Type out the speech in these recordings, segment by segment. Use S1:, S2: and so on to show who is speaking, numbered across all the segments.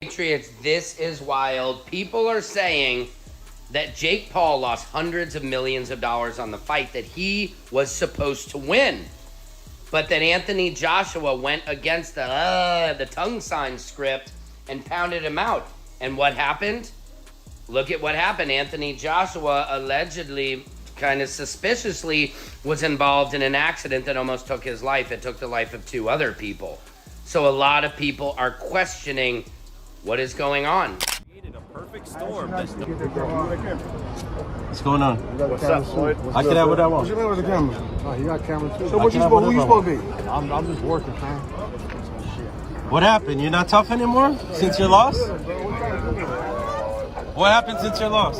S1: Patriots, this is wild. People are saying that Jake Paul lost hundreds of millions of dollars on the fight that he was supposed to win. But that Anthony Joshua went against the tongue sign script and pounded him out. And what happened? Look at what happened. Anthony Joshua allegedly, kind of suspiciously, was involved in an accident that almost took his life. It took the life of 2 other people. So a lot of people are questioning what is going on.
S2: A perfect storm.
S3: What's going on?
S2: What's up, Floyd?
S3: I can have what I want.
S4: What you mean with the camera? Oh, you got camera too. So
S3: who you
S4: supposed to be? I'm just working, man.
S3: What happened? You're not tough anymore since your loss? What happened since your loss?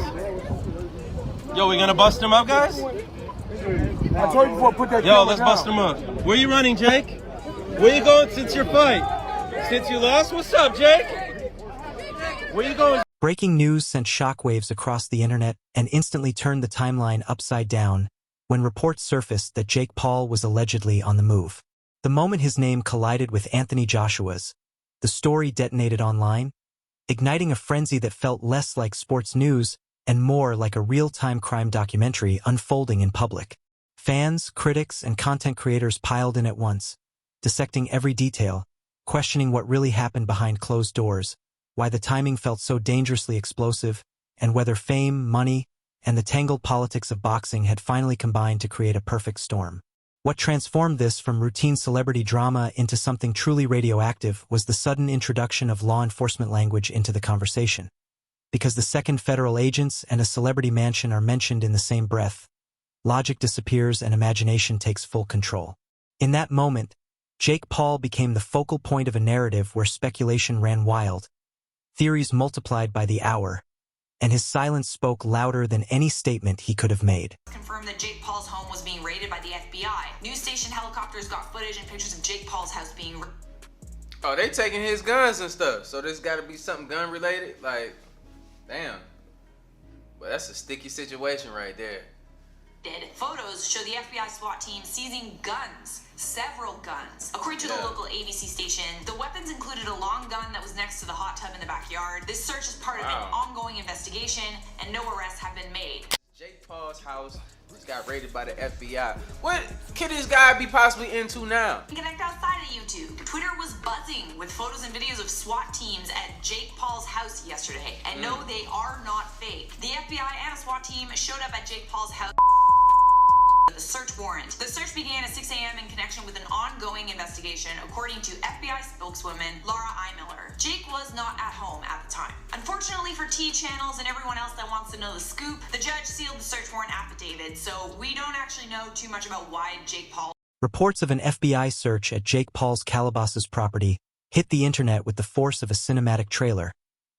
S3: Yo, we gonna bust him up, guys?
S4: I told you before, put that
S3: Yo, let's bust him up. Where you running, Jake? Where you going since your fight? Since you lost? What's up, Jake? Where you going?
S5: Breaking news sent shockwaves across the internet and instantly turned the timeline upside down when reports surfaced that Jake Paul was allegedly on the move. The moment his name collided with Anthony Joshua's, the story detonated online, igniting a frenzy that felt less like sports news and more like a real-time crime documentary unfolding in public. Fans, critics, and content creators piled in at once, dissecting every detail, questioning what really happened behind closed doors, why the timing felt so dangerously explosive, and whether fame, money, and the tangled politics of boxing had finally combined to create a perfect storm. What transformed this from routine celebrity drama into something truly radioactive was the sudden introduction of law enforcement language into the conversation. Because the second federal agents and a celebrity mansion are mentioned in the same breath, logic disappears and imagination takes full control. In that moment, Jake Paul became the focal point of a narrative where speculation ran wild, theories multiplied by the hour, and his silence spoke louder than any statement he could have made.
S6: Confirmed that Jake Paul's home was being raided by the FBI. News station helicopters got footage and pictures of Jake Paul's house being
S2: Oh, they taking his guns and stuff. So there's got to be something gun related. Like, damn. But that's a sticky situation right there.
S6: Photos show the FBI SWAT team seizing guns, several guns. According to the local ABC station, the weapons included a long gun that was next to the hot tub in the backyard. This search is part of an ongoing investigation, and no arrests have been made.
S2: Jake Paul's house just got raided by the FBI. What could this guy be possibly into now?
S6: Connect outside of YouTube. Twitter was buzzing with photos and videos of SWAT teams at Jake Paul's house yesterday. And no, they are not fake. The FBI and a SWAT team showed up at Jake Paul's house. The search warrant. The search began at 6 a.m. in connection with an ongoing investigation, according to FBI spokeswoman Laura I. Miller. Jake was not at home at the time. Unfortunately for T channels and everyone else that wants to know the scoop, the judge sealed the search warrant affidavit, so we don't actually know too much about why Jake Paul.
S5: Reports of an FBI search at Jake Paul's Calabasas property hit the internet with the force of a cinematic trailer,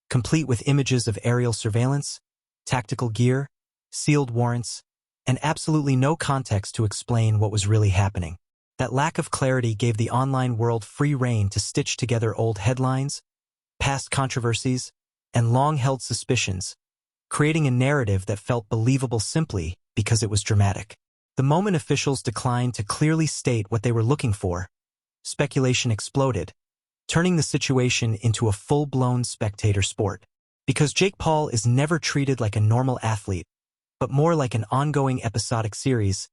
S5: complete with images of aerial surveillance, tactical gear, sealed warrants, and absolutely no context to explain what was really happening. That lack of clarity gave the online world free rein to stitch together old headlines, past controversies, and long-held suspicions, creating a narrative that felt believable simply because it was dramatic. The moment officials declined to clearly state what they were looking for, speculation exploded, turning the situation into a full-blown spectator sport. Because Jake Paul is never treated like a normal athlete, but more like an ongoing episodic series,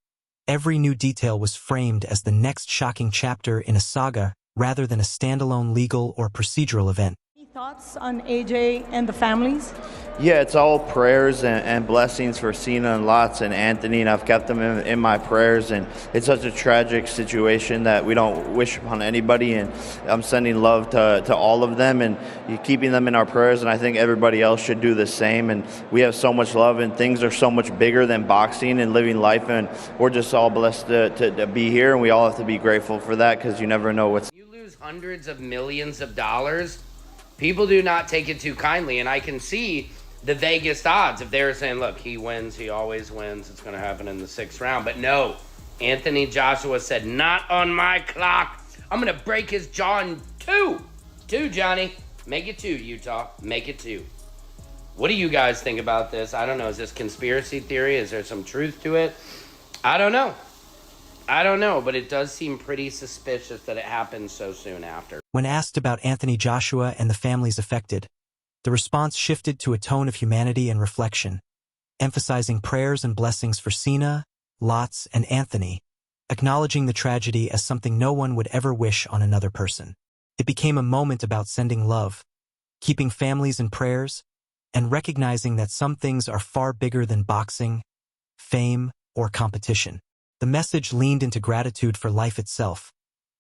S5: every new detail was framed as the next shocking chapter in a saga rather than a standalone legal or procedural event.
S7: Any thoughts on AJ and the families?
S8: Yeah, it's all prayers and blessings for Cena and Lots and Anthony, and I've kept them in my prayers. And it's such a tragic situation that we don't wish upon anybody, and I'm sending love to all of them and keeping them in our prayers, and I think everybody else should do the same. And we have so much love, and things are so much bigger than boxing and living life, and we're just all blessed to be here, and we all have to be grateful for that, because you never know what's...
S1: You lose hundreds of millions of dollars, people do not take it too kindly, and I can see the Vegas odds. If they were saying, look, he wins, he always wins, it's going to happen in the 6th round. But no, Anthony Joshua said, not on my clock. I'm going to break his jaw in 2. 2, Johnny. Make it 2, Utah. Make it 2. What do you guys think about this? I don't know. Is this conspiracy theory? Is there some truth to it? I don't know. I don't know, but it does seem pretty suspicious that it happened so soon after.
S5: When asked about Anthony Joshua and the families affected, the response shifted to a tone of humanity and reflection, emphasizing prayers and blessings for Cena, Lotz, and Anthony, acknowledging the tragedy as something no one would ever wish on another person. It became a moment about sending love, keeping families in prayers, and recognizing that some things are far bigger than boxing, fame, or competition. The message leaned into gratitude for life itself,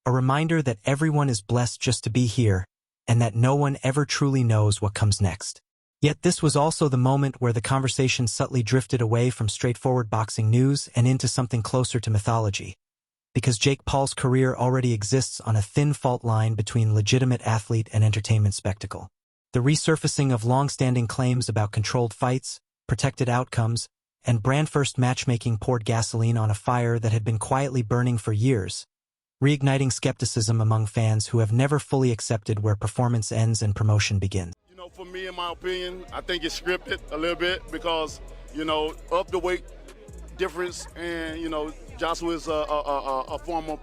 S5: a reminder that everyone is blessed just to be here, and that no one ever truly knows what comes next. Yet this was also the moment where the conversation subtly drifted away from straightforward boxing news and into something closer to mythology, because Jake Paul's career already exists on a thin fault line between legitimate athlete and entertainment spectacle. The resurfacing of long-standing claims about controlled fights, protected outcomes, and brand-first matchmaking poured gasoline on a fire that had been quietly burning for years, reigniting skepticism among fans who have never fully accepted where performance ends and promotion begins.
S4: You know, for me, in my opinion, I think it's scripted a little bit because, you know, of the weight difference, and, you know, Joshua is a former,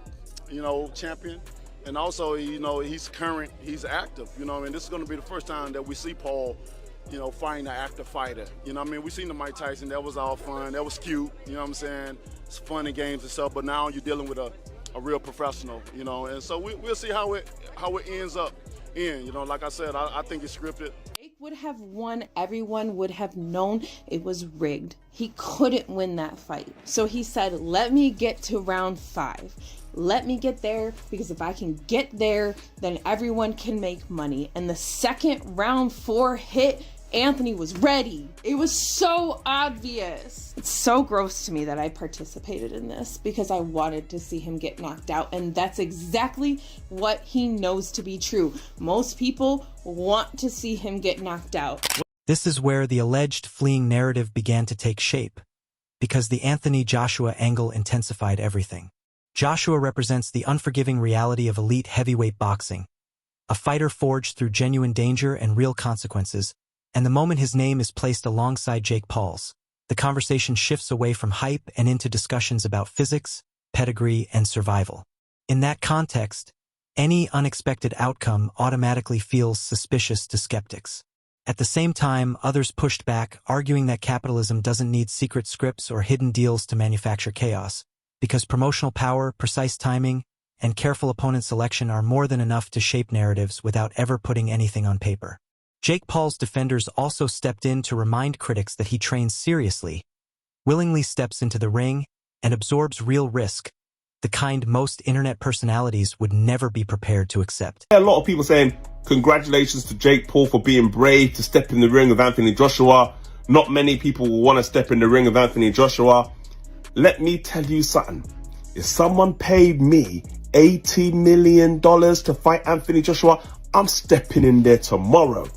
S4: you know, champion. And also, you know, he's current, he's active, you know, and this is going to be the first time that we see Paul, you know, fighting an active fighter. You know what I mean? We seen the Mike Tyson, that was all fun, that was cute, you know what I'm saying? It's fun and games and stuff, but now you're dealing with a real professional, you know, and so we'll see how it ends up you know, like I said, I think it's scripted.
S9: Jake would have won. Everyone would have known it was rigged. He couldn't win that fight. So he said, let me get to round 5. Let me get there, because if I can get there, then everyone can make money. And the second round 4 hit, Anthony was ready. It was so obvious. It's so gross to me that I participated in this because I wanted to see him get knocked out, and that's exactly what he knows to be true. Most people want to see him get knocked out.
S5: This is where the alleged fleeing narrative began to take shape, because the Anthony Joshua angle intensified everything. Joshua represents the unforgiving reality of elite heavyweight boxing, a fighter forged through genuine danger and real consequences, and the moment his name is placed alongside Jake Paul's, the conversation shifts away from hype and into discussions about physics, pedigree, and survival. In that context, any unexpected outcome automatically feels suspicious to skeptics. At the same time, others pushed back, arguing that capitalism doesn't need secret scripts or hidden deals to manufacture chaos, because promotional power, precise timing, and careful opponent selection are more than enough to shape narratives without ever putting anything on paper. Jake Paul's defenders also stepped in to remind critics that he trains seriously, willingly steps into the ring, and absorbs real risk, the kind most internet personalities would never be prepared to accept.
S10: A lot of people saying, congratulations to Jake Paul for being brave to step in the ring with Anthony Joshua. Not many people will want to step in the ring with Anthony Joshua. Let me tell you something. If someone paid me $80 million to fight Anthony Joshua, I'm stepping in there tomorrow.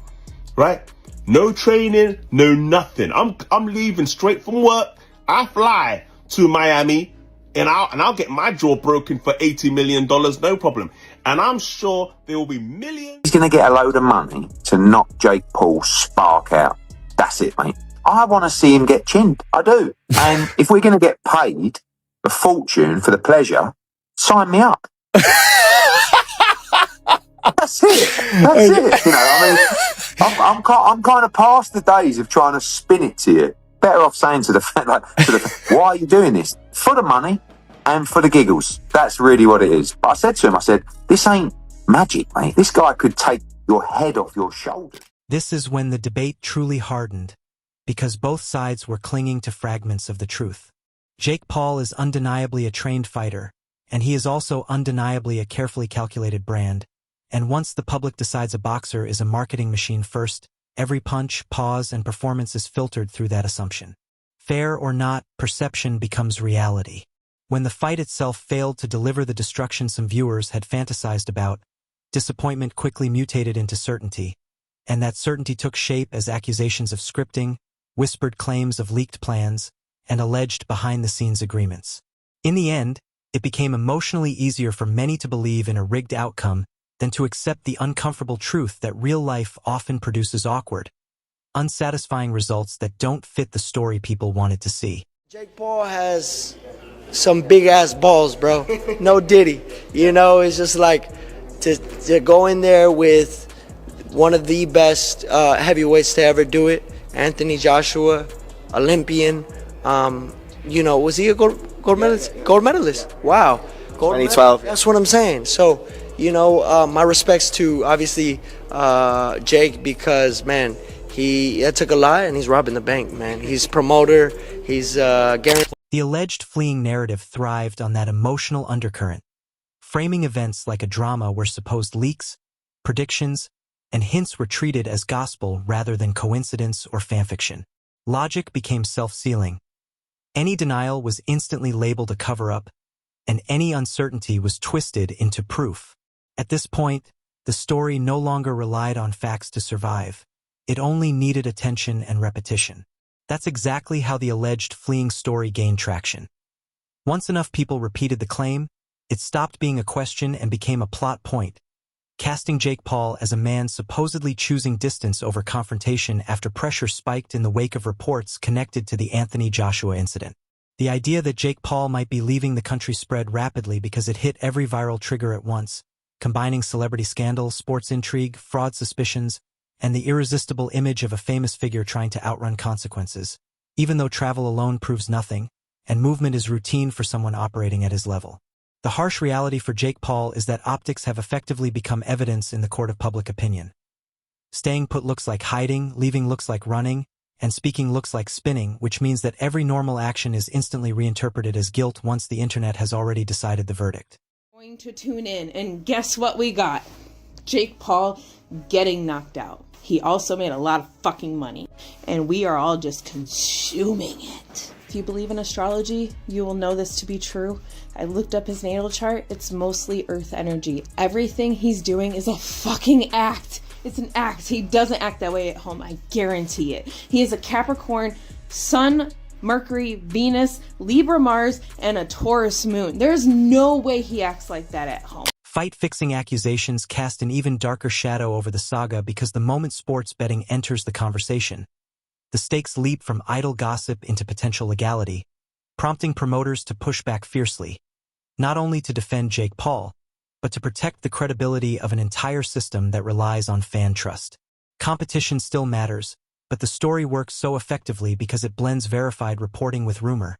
S10: Right? No training, no nothing. I'm leaving straight from work. I fly to Miami and I'll get my jaw broken for $80 million, no problem. And I'm sure there will be millions.
S11: He's going to get a load of money to knock Jake Paul's spark out. That's it, mate. I want to see him get chinned. I do. And if we're going to get paid a fortune for the pleasure, sign me up. That's it. That's it. You know, I mean, I'm kind of past the days of trying to spin it to you. Better off saying to the fan, why are you doing this? For the money and for the giggles. That's really what it is. But I said to him, this ain't magic, mate. This guy could take your head off your shoulders.
S5: This is when the debate truly hardened, because both sides were clinging to fragments of the truth. Jake Paul is undeniably a trained fighter, and he is also undeniably a carefully calculated brand. And once the public decides a boxer is a marketing machine first, every punch, pause, and performance is filtered through that assumption. Fair or not, perception becomes reality. When the fight itself failed to deliver the destruction some viewers had fantasized about, disappointment quickly mutated into certainty, and that certainty took shape as accusations of scripting, whispered claims of leaked plans, and alleged behind-the-scenes agreements. In the end, it became emotionally easier for many to believe in a rigged outcome than to accept the uncomfortable truth that real life often produces awkward, unsatisfying results that don't fit the story people wanted to see.
S12: Jake Paul has some big ass balls, bro. No Diddy. You know, it's just like to go in there with one of the best heavyweights to ever do it, Anthony Joshua, Olympian. You know, was he a gold medalist? Gold medalist. Wow. Gold
S13: 2012.
S12: That's what I'm saying. So, you know, my respects to obviously Jake, because man, that took a lot, and he's robbing the bank, man. He's promoter. He's guaranteed.
S5: The alleged fleeing narrative thrived on that emotional undercurrent, framing events like a drama where supposed leaks, predictions, and hints were treated as gospel rather than coincidence or fanfiction. Logic became self-sealing. Any denial was instantly labeled a cover-up, and any uncertainty was twisted into proof. At this point, the story no longer relied on facts to survive. It only needed attention and repetition. That's exactly how the alleged fleeing story gained traction. Once enough people repeated the claim, it stopped being a question and became a plot point, casting Jake Paul as a man supposedly choosing distance over confrontation after pressure spiked in the wake of reports connected to the Anthony Joshua incident. The idea that Jake Paul might be leaving the country spread rapidly because it hit every viral trigger at once, combining celebrity scandal, sports intrigue, fraud suspicions, and the irresistible image of a famous figure trying to outrun consequences, even though travel alone proves nothing, and movement is routine for someone operating at his level. The harsh reality for Jake Paul is that optics have effectively become evidence in the court of public opinion. Staying put looks like hiding, leaving looks like running, and speaking looks like spinning, which means that every normal action is instantly reinterpreted as guilt once the internet has already decided the verdict.
S9: Going to tune in, and guess what we got? Jake Paul getting knocked out. He also made a lot of fucking money, and we are all just consuming it. If you believe in astrology, you will know this to be true. I looked up his natal chart. It's mostly earth energy. Everything he's doing is a fucking act. It's an act. He doesn't act that way at home. I guarantee it. He is a Capricorn, Sun, Mercury, Venus, Libra, Mars, and a Taurus moon. There's no way he acts like that at home.
S5: Fight-fixing accusations cast an even darker shadow over the saga because the moment sports betting enters the conversation, the stakes leap from idle gossip into potential legality, prompting promoters to push back fiercely, not only to defend Jake Paul, but to protect the credibility of an entire system that relies on fan trust. Competition still matters, but the story works so effectively because it blends verified reporting with rumor,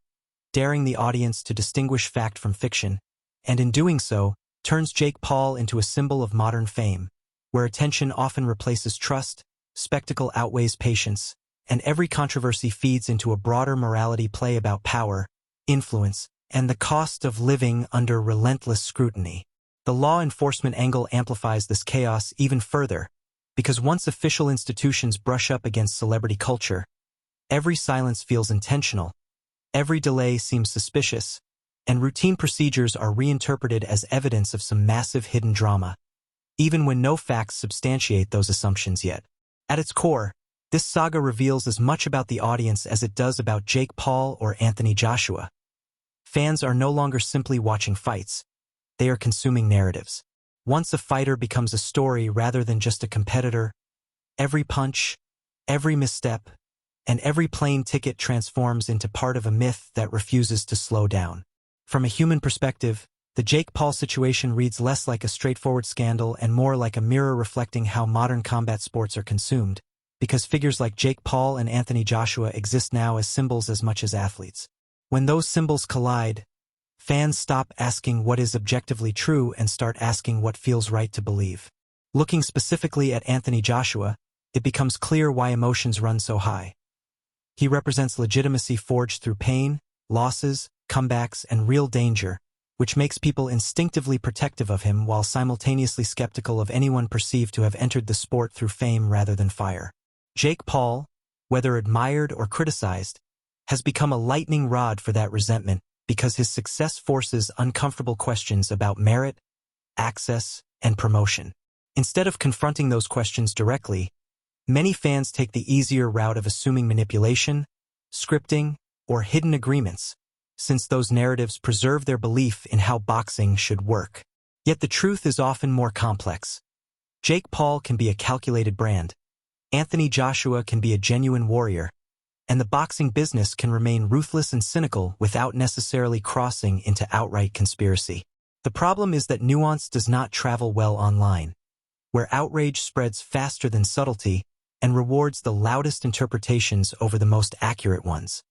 S5: daring the audience to distinguish fact from fiction, and in doing so, turns Jake Paul into a symbol of modern fame, where attention often replaces trust, spectacle outweighs patience, and every controversy feeds into a broader morality play about power, influence, and the cost of living under relentless scrutiny. The law enforcement angle amplifies this chaos even further, because once official institutions brush up against celebrity culture, every silence feels intentional, every delay seems suspicious, and routine procedures are reinterpreted as evidence of some massive hidden drama, even when no facts substantiate those assumptions yet. At its core, this saga reveals as much about the audience as it does about Jake Paul or Anthony Joshua. Fans are no longer simply watching fights. They are consuming narratives. Once a fighter becomes a story rather than just a competitor, every punch, every misstep, and every plane ticket transforms into part of a myth that refuses to slow down. From a human perspective, the Jake Paul situation reads less like a straightforward scandal and more like a mirror reflecting how modern combat sports are consumed, because figures like Jake Paul and Anthony Joshua exist now as symbols as much as athletes. When those symbols collide, fans stop asking what is objectively true and start asking what feels right to believe. Looking specifically at Anthony Joshua, it becomes clear why emotions run so high. He represents legitimacy forged through pain, losses, comebacks, and real danger, which makes people instinctively protective of him while simultaneously skeptical of anyone perceived to have entered the sport through fame rather than fire. Jake Paul, whether admired or criticized, has become a lightning rod for that resentment because his success forces uncomfortable questions about merit, access, and promotion. Instead of confronting those questions directly, many fans take the easier route of assuming manipulation, scripting, or hidden agreements, since those narratives preserve their belief in how boxing should work. Yet the truth is often more complex. Jake Paul can be a calculated brand. Anthony Joshua can be a genuine warrior. and the boxing business can remain ruthless and cynical without necessarily crossing into outright conspiracy. The problem is that nuance does not travel well online, where outrage spreads faster than subtlety and rewards the loudest interpretations over the most accurate ones.